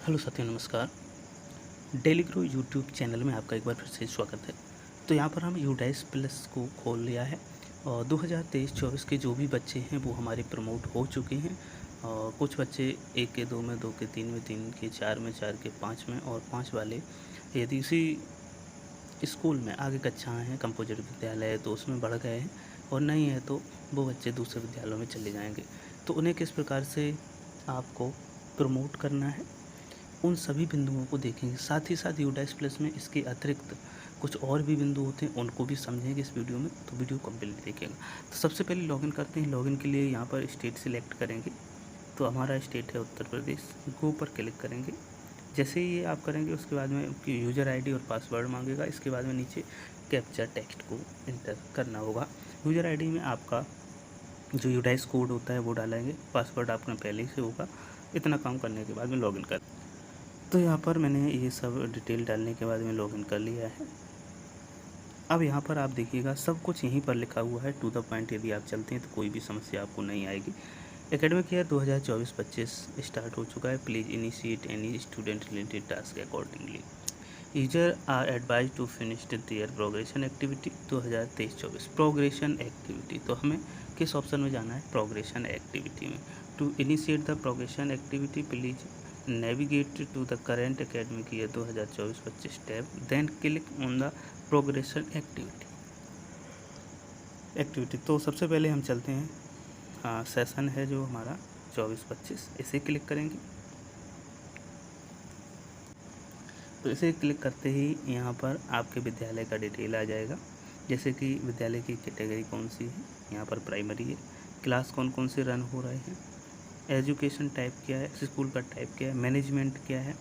Hello साथियों, नमस्कार। Daily grow YouTube channel में आपका एक बार फिर से स्वागत है। तो यहाँ पर हम यूडाइस प्लस को खोल लिया है और 2023-24 के जो भी बच्चे हैं वो हमारे प्रमोट हो चुके हैं। और कुछ बच्चे 1 के 2 में, 2 के 3 में, 3 के 4 में, 4 के 5 में और 5 वाले यदि उसी स्कूल में आगे कक्षाएँ हैं, कंपोजिट विद्यालय है तो उसमें बढ़ गए हैं और नहीं है तो वो बच्चे दूसरे विद्यालयों में चले जाएंगे। तो उन्हें किस प्रकार से आपको प्रमोट करना है, उन सभी बिंदुओं को देखेंगे। साथ ही साथ यूडाइस प्लस में इसके अतिरिक्त कुछ और भी बिंदु होते हैं, उनको भी समझेंगे इस वीडियो में, तो वीडियो कंप्लीट देखिएगा। तो सबसे पहले लॉगिन करते हैं। लॉगिन के लिए यहाँ पर स्टेट सिलेक्ट करेंगे, तो हमारा स्टेट है उत्तर प्रदेश। गो पर क्लिक करेंगे। जैसे ही ये आप करेंगे उसके बाद में आपकी यूज़र आईडी और पासवर्ड मांगेगा। इसके बाद में नीचे कैप्चा टेक्स्ट को इंटर करना होगा। यूज़र आईडी में आपका जो यूडाइस कोड होता है वो डालेंगे, पासवर्ड आपने पहले ही से होगा। इतना काम करने के बाद में लॉगिन कर, तो यहाँ पर मैंने ये सब डिटेल डालने के बाद में लॉगिन कर लिया है। अब यहाँ पर आप देखिएगा सब कुछ यहीं पर लिखा हुआ है, टू द पॉइंट यदि आप चलते हैं तो कोई भी समस्या आपको नहीं आएगी। एकेडमिक ईयर 2024-25 स्टार्ट हो चुका है। Please initiate any student related task accordingly. User are advise to finish their progression activity 2023-24। Progression activity, तो हमें किस ऑप्शन में जाना है? प्रोग्रेशन एक्टिविटी में। To initiate the progression activity please navigate to the current academic year 2024-25 tab, then click on the progression activity. तो सबसे पहले हम चलते हैं, सेशन है जो हमारा 24-25, इसे क्लिक करेंगे। तो इसे क्लिक करते ही यहाँ पर आपके विद्यालय का डिटेल आ जाएगा, जैसे कि विद्यालय की कैटेगरी कौन सी है, यहाँ पर प्राइमरी है, क्लास कौन कौन से रन हो रहे हैं, एजुकेशन टाइप क्या है, स्कूल का टाइप क्या है, मैनेजमेंट क्या है,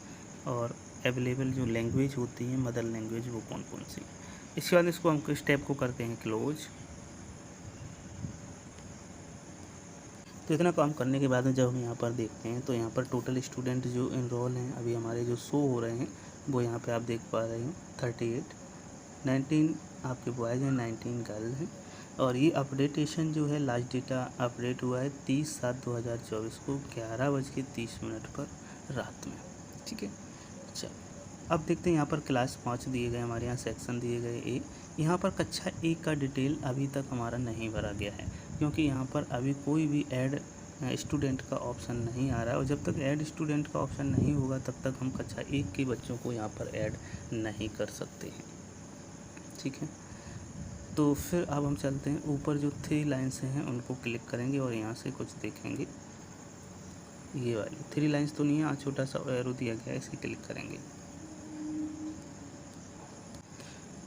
और अवेलेबल जो लैंग्वेज होती है मदर लैंग्वेज वो कौन कौन सी। इसके बाद इसको हम इस टैब को करते हैं क्लोज। तो इतना काम करने के बाद में जब हम यहाँ पर देखते हैं तो यहाँ पर टोटल स्टूडेंट जो इनरोल हैं अभी हमारे जो शो हो रहे हैं वो यहाँ पे आप देख पा रहे हैं 38, 19 आपके बॉयज़ हैं, 19 गर्ल्स हैं। और ये अपडेटेशन जो है लास्ट डेटा अपडेट हुआ है 30/7/2024 को 11:30 पर रात में। ठीक है, अच्छा अब देखते हैं यहाँ पर क्लास 5 दिए गए, हमारे यहाँ सेक्शन दिए गए ए। यहाँ पर कक्षा 1 का डिटेल अभी तक हमारा नहीं भरा गया है, क्योंकि यहाँ पर अभी कोई भी ऐड स्टूडेंट का ऑप्शन नहीं आ रहा है, और जब तक ऐड स्टूडेंट का ऑप्शन नहीं होगा तब तक हम कक्षा 1 के बच्चों को यहाँ पर ऐड नहीं कर सकते हैं। ठीक है, तो फिर अब हम चलते हैं ऊपर जो 3 लाइन्स हैं उनको क्लिक करेंगे और यहाँ से कुछ देखेंगे। ये वाली 3 लाइन्स तो नहीं है, छोटा सा एरो दिया गया है, इसे क्लिक करेंगे।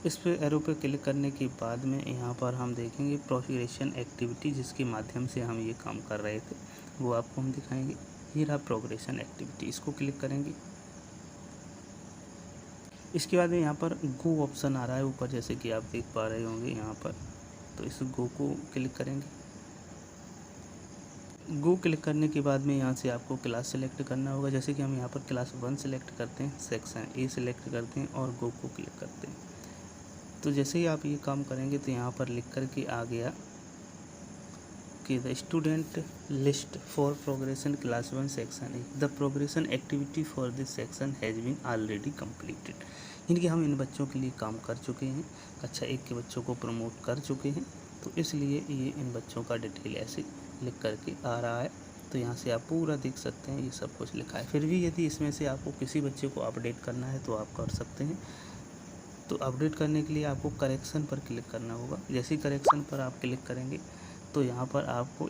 इस पे एरो पे क्लिक करने के बाद में यहाँ पर हम देखेंगे प्रोग्रेशन एक्टिविटी, जिसके माध्यम से हम ये काम कर रहे थे वो आपको हम दिखाएंगे। ये रहा प्रोग्रेशन एक्टिविटी, इसको क्लिक करेंगे। इसके बाद में यहाँ पर गो ऑप्शन आ रहा है ऊपर, जैसे कि आप देख पा रहे होंगे यहाँ पर। तो इस गो को क्लिक करेंगे। गो क्लिक करने के बाद में यहाँ से आपको क्लास सेलेक्ट करना होगा, जैसे कि हम यहाँ पर क्लास 1 सेलेक्ट करते हैं, सेक्शन ए सिलेक्ट करते हैं और गो को क्लिक करते हैं। तो जैसे ही आप ये काम करेंगे तो यहाँ पर लिख कर के आ गया कि the student list for progression class 1 section A, the progression activity for this section has been already completed. यानी कि हम इन बच्चों के लिए काम कर चुके हैं, कक्षा 1 के बच्चों को प्रमोट कर चुके हैं, तो इसलिए ये इन बच्चों का डिटेल ऐसे लिख करके आ रहा है। तो यहाँ से आप पूरा देख सकते हैं ये सब कुछ लिखा है। फिर भी यदि इसमें से आपको किसी बच्चे को अपडेट करना है तो आप कर सकते हैं। तो अपडेट करने के लिए आपको करेक्शन पर क्लिक करना होगा। जैसे ही करेक्शन पर आप क्लिक करेंगे तो यहाँ पर आपको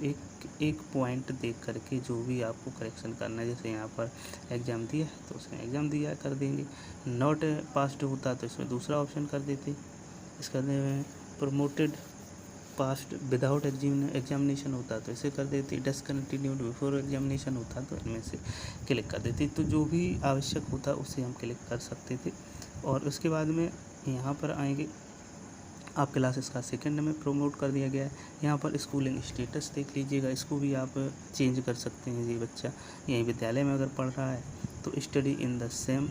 एक पॉइंट देख करके जो भी आपको करेक्शन करना है, जैसे यहाँ पर एग्ज़ाम दिया है तो उसमें एग्ज़ाम दिया कर देंगे, नॉट पास्ड होता तो इसमें दूसरा ऑप्शन कर देते। इसका प्रमोटेड पास्ट विदाउट एग्जामिनेशन होता तो इसे कर देती, डिसकंटिन्यूड बिफोर एग्जामिनेशन होता तो इनमें से क्लिक कर देती। तो जो भी आवश्यक होता उसे हम क्लिक कर सकते थे। और उसके बाद में यहाँ पर आएंगे, आप क्लासेस का सेकंड में प्रमोट कर दिया गया है। यहाँ पर स्कूलिंग स्टेटस देख लीजिएगा, इसको भी आप चेंज कर सकते हैं। ये बच्चा यहीं विद्यालय में अगर पढ़ रहा है तो study in the same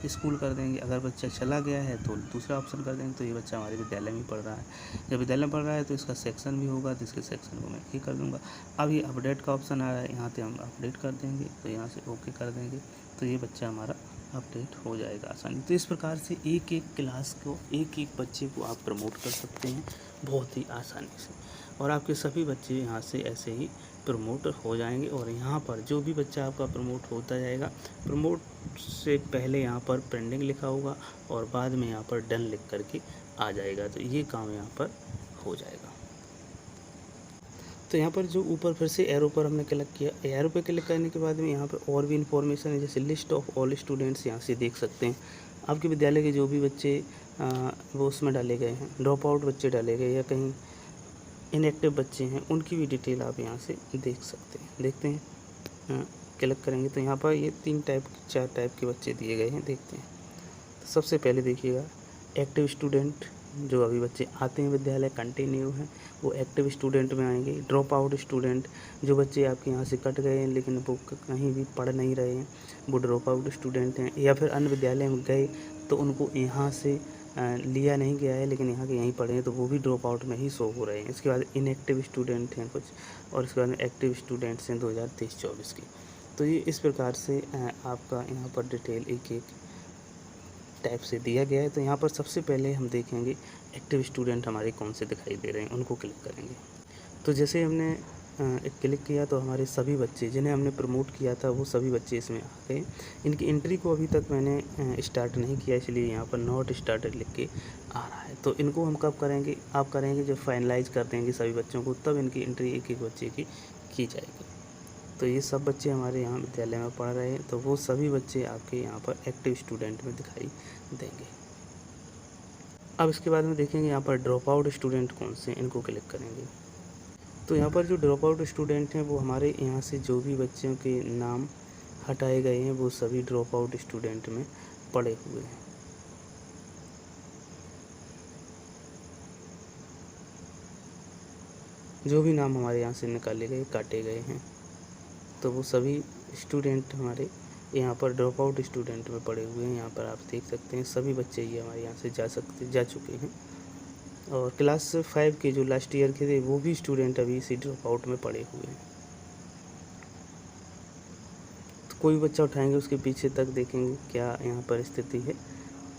school कर देंगे, अगर बच्चा चला गया है तो दूसरा ऑप्शन कर देंगे, तो ये बच्चा हमारे विद्यालय में पढ़ रहा है। जब विद्यालय में पढ़ रहा है तो इसका सेक्शन भी होगा, तो इसके सेक्शन को मैं ये कर दूंगा। अब ये अपडेट का ऑप्शन आ रहा है, यहाँ से हम अपडेट कर देंगे, तो यहाँ से ओके कर देंगे। तो ये बच्चा हमारा अपडेट हो जाएगा आसानी। तो इस प्रकार से एक एक क्लास को, एक एक बच्चे को आप प्रमोट कर सकते हैं बहुत ही आसानी से, और आपके सभी बच्चे यहाँ से ऐसे ही प्रमोट हो जाएंगे। और यहाँ पर जो भी बच्चा आपका प्रमोट होता जाएगा, प्रमोट से पहले यहाँ पर पेंडिंग लिखा होगा और बाद में यहाँ पर डन लिख करके आ जाएगा। तो ये काम यहाँ पर हो जाएगा। तो यहाँ पर जो ऊपर फिर से एरो पर हमने क्लिक किया, एरो पर क्लिक करने के बाद में यहाँ पर और भी इन्फॉर्मेशन है, जैसे लिस्ट ऑफ ऑल स्टूडेंट्स यहाँ से देख सकते हैं। आपके विद्यालय के जो भी बच्चे वो उसमें डाले गए हैं, ड्रॉप आउट बच्चे डाले गए या कहीं इनएक्टिव बच्चे हैं, उनकी भी डिटेल आप यहाँ से देख सकते हैं। देखते हैं, क्लिक करेंगे तो यहाँ पर ये 4 टाइप के बच्चे दिए गए हैं। देखते हैं, तो सबसे पहले देखिएगा एक्टिव स्टूडेंट, जो अभी बच्चे आते हैं विद्यालय कंटिन्यू हैं वो एक्टिव स्टूडेंट में आएंगे। ड्रॉप आउट स्टूडेंट, जो बच्चे आपके यहाँ से कट गए हैं लेकिन वो कहीं भी पढ़ नहीं रहे हैं, वो ड्रॉप आउट स्टूडेंट हैं। या फिर अन्य विद्यालय में गए तो उनको यहाँ से लिया नहीं गया है लेकिन यहाँ के यहीं पढ़े हैं, तो वो भी ड्रॉप आउट में ही शो हो रहे हैं। इसके बाद इनएक्टिव स्टूडेंट हैं कुछ, और इसके बाद एक्टिव स्टूडेंट्स हैं 2023-24 के। तो ये इस प्रकार से आपका यहाँ पर डिटेल एक एक टाइप से दिया गया है। तो यहाँ पर सबसे पहले हम देखेंगे एक्टिव स्टूडेंट हमारे कौन से दिखाई दे रहे हैं, उनको क्लिक करेंगे। तो जैसे हमने क्लिक किया तो हमारे सभी बच्चे जिन्हें हमने प्रमोट किया था वो सभी बच्चे इसमें आ गए। इनकी एंट्री को अभी तक मैंने स्टार्ट नहीं किया, इसलिए यहाँ पर नॉट स्टार्टेड लिख के आ रहा है। तो इनको हम कब करेंगे, आप करेंगे जब फाइनलाइज कर देंगे सभी बच्चों को, तब इनकी एंट्री एक एक बच्चे की जाएगी। तो ये सब बच्चे हमारे यहाँ विद्यालय में पढ़ रहे हैं, तो वो सभी बच्चे आपके यहाँ पर एक्टिव स्टूडेंट में दिखाई देंगे। अब इसके बाद में देखेंगे यहाँ पर ड्रॉप आउट स्टूडेंट कौन से, इनको क्लिक करेंगे। तो यहाँ पर जो ड्रॉप आउट स्टूडेंट हैं वो हमारे यहाँ से जो भी बच्चों के नाम हटाए गए हैं वो सभी ड्रॉप आउट स्टूडेंट में पड़े हुए हैं। जो भी नाम हमारे यहाँ से निकाले गए, काटे गए हैं, तो वो सभी स्टूडेंट हमारे यहाँ पर ड्रॉप आउट स्टूडेंट में पड़े हुए हैं। यहाँ पर आप देख सकते हैं सभी बच्चे ये हमारे यहाँ से जा चुके हैं। और क्लास 5 के जो लास्ट ईयर के थे वो भी स्टूडेंट अभी इसी ड्रॉप आउट में पड़े हुए हैं। तो कोई बच्चा उठाएंगे उसके पीछे तक देखेंगे क्या यहाँ पर स्थिति है।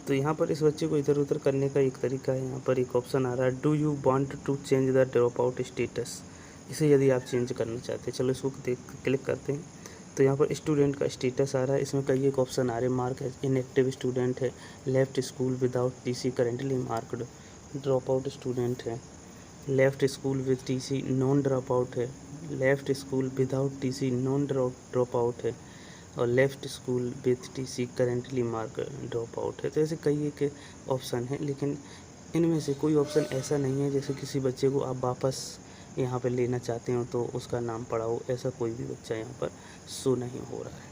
तो यहाँ पर इस बच्चे को इधर उधर करने का एक तरीका है, यहाँ पर एक ऑप्शन आ रहा है, do you want to change the drop out status. इसे यदि आप चेंज करना चाहते हैं, चलो इसको क्लिक करते हैं। तो यहाँ पर स्टूडेंट का स्टेटस आ रहा है, इसमें कई एक ऑप्शन आ रहे हैं, मार्क है इनएक्टिव स्टूडेंट है, left school without TC currently marked, drop out student है, left school with TC non drop out है, left school without TC non drop out है, और left school with TC currently mark drop out है। तो ऐसे कई एक option है, लेकिन इनमें से कोई ऑप्शन ऐसा नहीं है जैसे किसी बच्चे को आप वापस यहाँ पे लेना चाहते हो तो उसका नाम पड़ा हो, ऐसा कोई भी बच्चा यहाँ पर शो नहीं हो रहा है।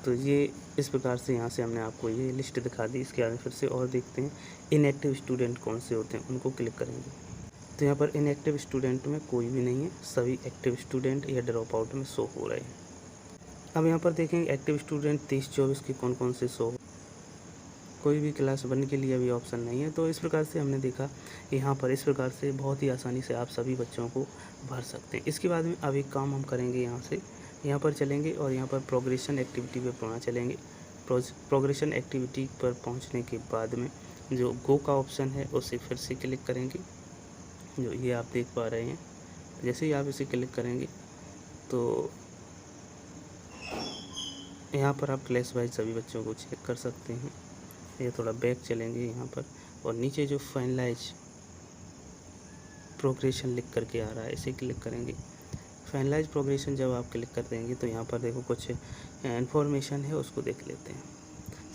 तो ये इस प्रकार से यहाँ से हमने आपको ये लिस्ट दिखा दी। इसके आगे फिर से और देखते हैं इनएक्टिव स्टूडेंट कौन से होते हैं, उनको क्लिक करेंगे। तो यहाँ पर इनएक्टिव स्टूडेंट में कोई भी नहीं है, सभी एक्टिव स्टूडेंट या ड्रॉप आउट में शो हो रहे हैं। अब यहाँ पर देखेंगे एक्टिव स्टूडेंट 23-24 के कौन कौन से शो, कोई भी क्लास 1 के लिए अभी ऑप्शन नहीं है। तो इस प्रकार से हमने देखा यहाँ पर इस प्रकार से बहुत ही आसानी से आप सभी बच्चों को भर सकते हैं। इसके बाद में अब एक काम हम करेंगे, यहाँ पर चलेंगे और यहाँ पर प्रोग्रेशन एक्टिविटी पे पहुँच चलेंगे। प्रोग्रेशन एक्टिविटी पर पहुँचने के बाद में जो गो का ऑप्शन है उसे फिर से क्लिक करेंगे, जो ये आप देख पा रहे हैं। जैसे ही आप इसे क्लिक करेंगे तो यहाँ पर आप क्लास वाइज सभी बच्चों को चेक कर सकते हैं। ये थोड़ा बैक चलेंगे यहाँ पर, और नीचे जो फाइनलाइज प्रोग्रेशन लिख करके आ रहा है इसे क्लिक करेंगे। फाइनलाइज प्रोग्रेशन जब आप क्लिक कर देंगे तो यहाँ पर देखो कुछ इन्फॉर्मेशन है, उसको देख लेते हैं।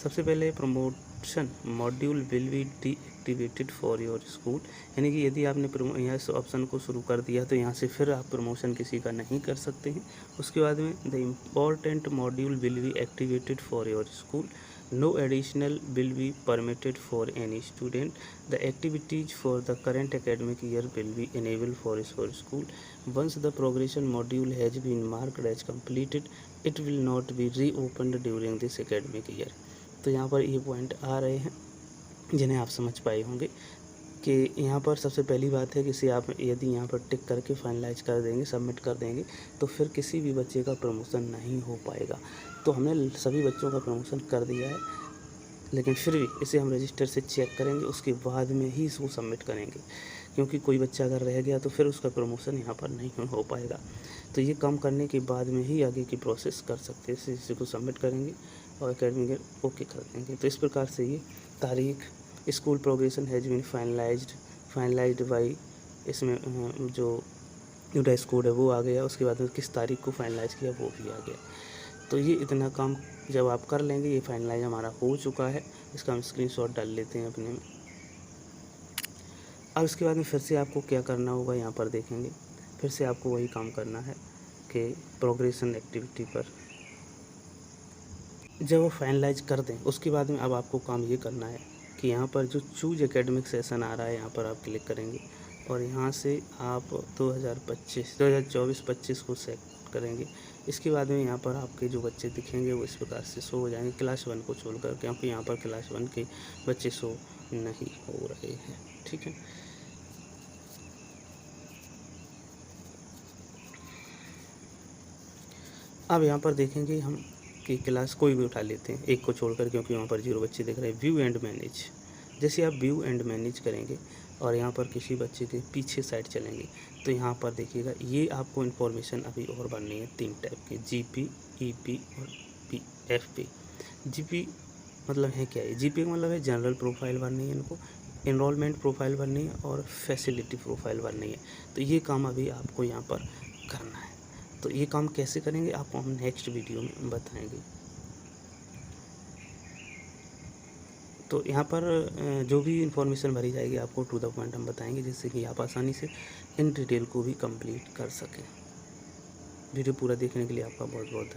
सबसे पहले promotion module will be deactivated for your school, यानी कि यदि आपने यहाँ इस ऑप्शन को शुरू कर दिया तो यहाँ से फिर आप प्रमोशन किसी का नहीं कर सकते हैं। उसके बाद में the important module will be activated for your school, no additional will be permitted for any student, the activities for the current academic year will be enabled for your school, once the progression module has been marked as completed it will not be reopened during this academic year। तो यहाँ पर ये point आ रहे हैं जिन्हें आप समझ पाए होंगे। कि यहाँ पर सबसे पहली बात है कि इसे आप यदि यहाँ पर टिक करके फाइनलाइज कर देंगे, सबमिट कर देंगे, तो फिर किसी भी बच्चे का प्रमोशन नहीं हो पाएगा। तो हमने सभी बच्चों का प्रमोशन कर दिया है, लेकिन फिर भी इसे हम रजिस्टर से चेक करेंगे, उसके बाद में ही इसको सबमिट करेंगे, क्योंकि कोई बच्चा अगर रह गया तो फिर उसका प्रमोशन यहाँ पर नहीं हो पाएगा। तो ये काम करने के बाद में ही आगे की प्रोसेस कर सकते हैं। इसी को सबमिट करेंगे और एकेडमी ओके कर देंगे। तो इस प्रकार से ये तारीख school progression has been finalised by, इसमें जो यूडाइस कोड है वो आ गया, उसके बाद में किस तारीख को फाइनलाइज किया वो भी आ गया। तो ये इतना काम जब आप कर लेंगे, ये फाइनलाइज हमारा हो चुका है। इसका हम स्क्रीनशॉट डाल लेते हैं अपने में। अब इसके बाद में फिर से आपको क्या करना होगा, यहाँ पर देखेंगे, फिर से आपको वही काम करना है कि प्रोग्रेशन एक्टिविटी पर जब वो फाइनलाइज कर दें, उसके बाद में अब आपको काम ये करना है कि यहाँ पर जो चूज एकेडमिक सेशन आ रहा है, यहाँ पर आप क्लिक करेंगे और यहाँ से आप 2024-25 को सेलेक्ट करेंगे। इसके बाद में यहाँ पर आपके जो बच्चे दिखेंगे वो इस प्रकार से शो हो जाएंगे, क्लास 1 को छोड़कर, क्योंकि यहाँ पर क्लास 1 के बच्चे शो नहीं हो रहे हैं। ठीक है, अब यहाँ पर देखेंगे हम कि क्लास कोई भी उठा लेते हैं, एक को छोड़कर, क्योंकि वहाँ पर 0 बच्चे दिख रहे हैं। व्यू एंड मैनेज, जैसे आप व्यू एंड मैनेज करेंगे और यहाँ पर किसी बच्चे के पीछे साइड चलेंगे तो यहाँ पर देखिएगा ये आपको इन्फॉर्मेशन अभी और भरनी है 3 टाइप की, जीपी, ईपी और एफपी। जीपी मतलब है क्या है? जीपी का मतलब है जनरल प्रोफाइल भरनी है इनको, एनरोलमेंट प्रोफाइल भरनी है और फैसिलिटी प्रोफाइल भरनी है। तो ये काम अभी आपको यहाँ पर करना है। तो ये काम कैसे करेंगे आपको हम नेक्स्ट वीडियो में बताएंगे। तो यहाँ पर जो भी इन्फॉर्मेशन भरी जाएगी आपको टू द पॉइंट हम बताएंगे, जिससे कि आप आसानी से इन डिटेल को भी कंप्लीट कर सकें। वीडियो पूरा देखने के लिए आपका बहुत बहुत